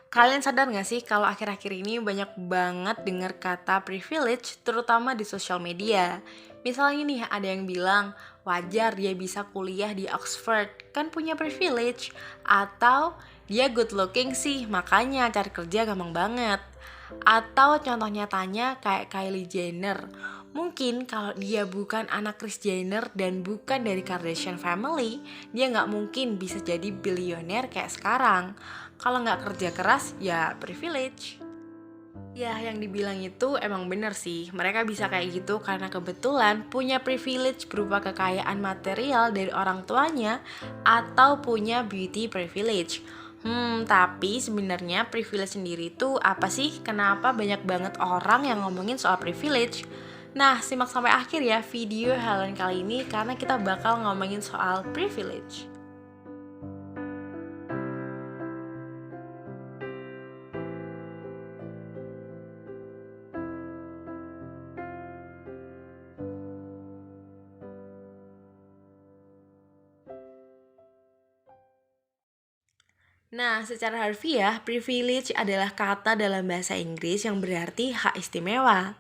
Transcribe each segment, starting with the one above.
Kalian sadar gak sih kalau akhir-akhir ini banyak banget dengar kata privilege terutama di sosial media. Misalnya nih ada yang bilang wajar dia bisa kuliah di Oxford kan punya privilege. Atau dia good looking sih makanya cari kerja gampang banget. Atau contoh nyatanya kayak Kylie Jenner. Mungkin kalau dia bukan anak Kris Jenner dan bukan dari Kardashian family, dia nggak mungkin bisa jadi bilioner kayak sekarang. Kalau nggak kerja keras, ya privilege. Ya, yang dibilang itu emang bener sih. Mereka bisa kayak gitu karena kebetulan punya privilege berupa kekayaan material dari orang tuanya atau punya beauty privilege. Tapi sebenarnya privilege sendiri itu apa sih? Kenapa banyak banget orang yang ngomongin soal privilege? Nah, simak sampai akhir ya video Helen kali ini karena kita bakal ngomongin soal privilege. Nah, secara harfiah, privilege adalah kata dalam bahasa Inggris yang berarti hak istimewa.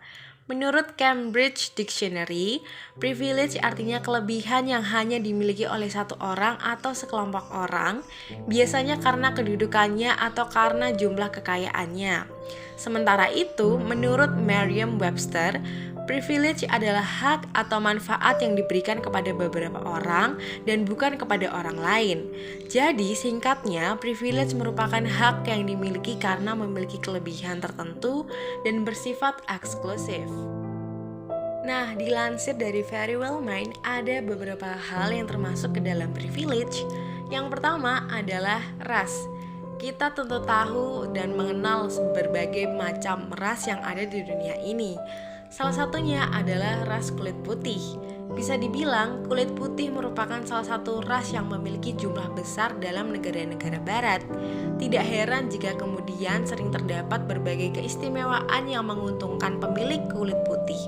Menurut Cambridge Dictionary, privilege artinya kelebihan yang hanya dimiliki oleh satu orang atau sekelompok orang, biasanya karena kedudukannya atau karena jumlah kekayaannya. Sementara itu, menurut Merriam-Webster, privilege adalah hak atau manfaat yang diberikan kepada beberapa orang dan bukan kepada orang lain. Jadi, singkatnya, privilege merupakan hak yang dimiliki karena memiliki kelebihan tertentu dan bersifat eksklusif. Nah, dilansir dari Very Well Mind, ada beberapa hal yang termasuk ke dalam privilege. Yang pertama adalah ras. Kita tentu tahu dan mengenal berbagai macam ras yang ada di dunia ini. Salah satunya adalah ras kulit putih. Bisa dibilang, kulit putih merupakan salah satu ras yang memiliki jumlah besar dalam negara-negara barat. Tidak heran jika kemudian sering terdapat berbagai keistimewaan yang menguntungkan pemilik kulit putih.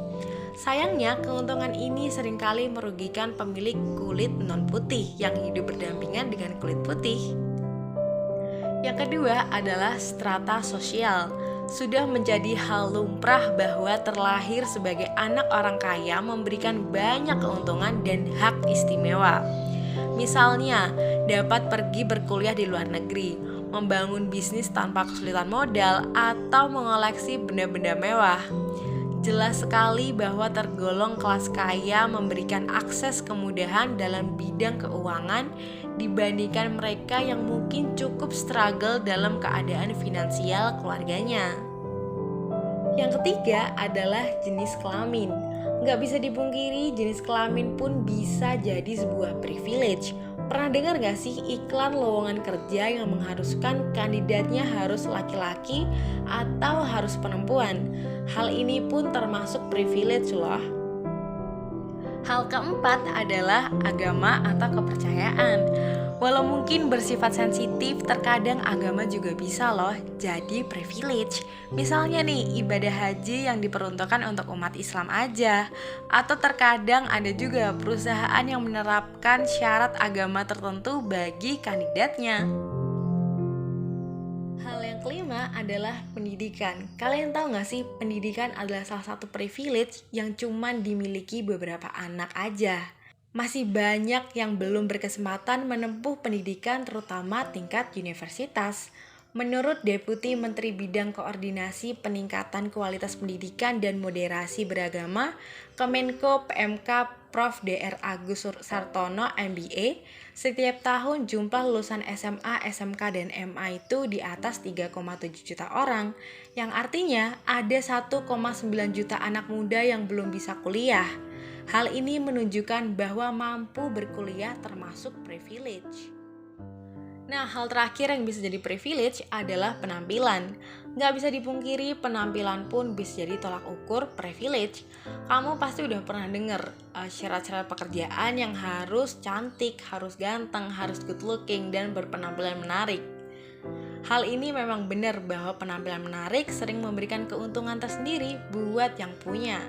Sayangnya, keuntungan ini seringkali merugikan pemilik kulit non-putih yang hidup berdampingan dengan kulit putih. Yang kedua adalah strata sosial. Sudah menjadi hal lumrah bahwa terlahir sebagai anak orang kaya memberikan banyak keuntungan dan hak istimewa. Misalnya, dapat pergi berkuliah di luar negeri, membangun bisnis tanpa kesulitan modal, atau mengoleksi benda-benda mewah. Jelas sekali bahwa tergolong kelas kaya memberikan akses kemudahan dalam bidang keuangan dibandingkan mereka yang mungkin cukup struggle dalam keadaan finansial keluarganya. Yang ketiga adalah jenis kelamin. Nggak bisa dipungkiri, jenis kelamin pun bisa jadi sebuah privilege. Pernah dengar gak sih iklan lowongan kerja yang mengharuskan kandidatnya harus laki-laki atau harus perempuan? Hal ini pun termasuk privilege loh. Hal keempat adalah agama atau kepercayaan. Walau mungkin bersifat sensitif, terkadang agama juga bisa loh jadi privilege. Misalnya nih, ibadah haji yang diperuntukkan untuk umat Islam aja. Atau terkadang ada juga perusahaan yang menerapkan syarat agama tertentu bagi kandidatnya. Hal yang kelima adalah pendidikan. Kalian tahu gak sih, pendidikan adalah salah satu privilege yang cuman dimiliki beberapa anak aja. Masih banyak yang belum berkesempatan menempuh pendidikan terutama tingkat universitas. Menurut Deputi Menteri Bidang Koordinasi Peningkatan Kualitas Pendidikan dan Moderasi Beragama, Kemenko PMK Prof. Dr. Agus Sartono MBA, setiap tahun jumlah lulusan SMA, SMK, dan MA itu di atas 3,7 juta orang, yang artinya ada 1,9 juta anak muda yang belum bisa kuliah. Hal ini menunjukkan bahwa mampu berkuliah termasuk privilege. Nah, hal terakhir yang bisa jadi privilege adalah penampilan. Nggak bisa dipungkiri, penampilan pun bisa jadi tolak ukur privilege. Kamu pasti udah pernah denger syarat-syarat pekerjaan yang harus cantik, harus ganteng, harus good looking, dan berpenampilan menarik. Hal ini memang benar bahwa penampilan menarik sering memberikan keuntungan tersendiri buat yang punya.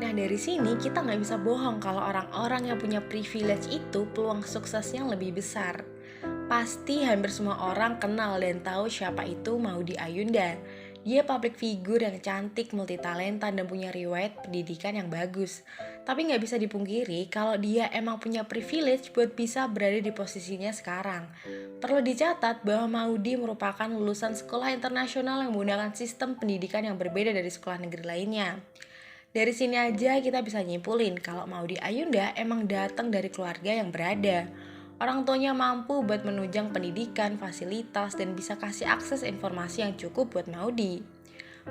Nah, dari sini kita nggak bisa bohong kalau orang-orang yang punya privilege itu peluang suksesnya lebih besar. Pasti hampir semua orang kenal dan tahu siapa itu Maudy Ayunda. Dia public figure yang cantik, multitalenta, dan punya riwayat pendidikan yang bagus. Tapi nggak bisa dipungkiri kalau dia emang punya privilege buat bisa berada di posisinya sekarang. Perlu dicatat bahwa Maudy merupakan lulusan sekolah internasional yang menggunakan sistem pendidikan yang berbeda dari sekolah negeri lainnya. Dari sini aja kita bisa nyimpulin kalau Maudy Ayunda emang datang dari keluarga yang berada. Orang tuanya mampu buat menunjang pendidikan, fasilitas, dan bisa kasih akses informasi yang cukup buat Maudy.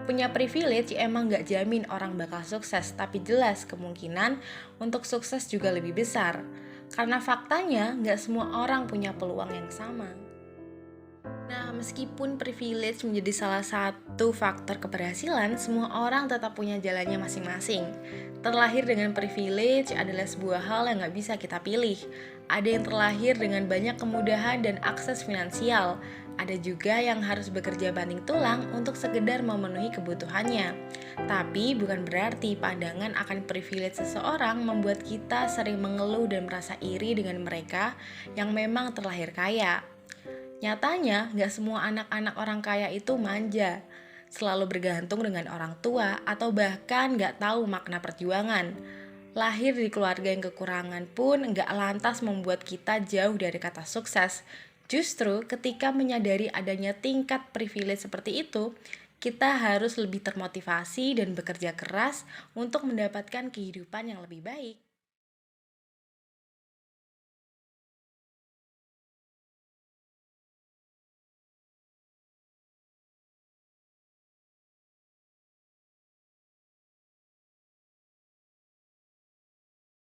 Punya privilege emang gak jamin orang bakal sukses, tapi jelas kemungkinan untuk sukses juga lebih besar. Karena faktanya gak semua orang punya peluang yang sama. Nah, meskipun privilege menjadi salah satu faktor keberhasilan, semua orang tetap punya jalannya masing-masing. Terlahir dengan privilege adalah sebuah hal yang gak bisa kita pilih. Ada yang terlahir dengan banyak kemudahan dan akses finansial. Ada juga yang harus bekerja banting tulang untuk sekedar memenuhi kebutuhannya. Tapi bukan berarti pandangan akan privilege seseorang membuat kita sering mengeluh dan merasa iri dengan mereka yang memang terlahir kaya. Nyatanya, gak semua anak-anak orang kaya itu manja, selalu bergantung dengan orang tua, atau bahkan gak tahu makna perjuangan. Lahir di keluarga yang kekurangan pun gak lantas membuat kita jauh dari kata sukses. Justru ketika menyadari adanya tingkat privilege seperti itu, kita harus lebih termotivasi dan bekerja keras untuk mendapatkan kehidupan yang lebih baik.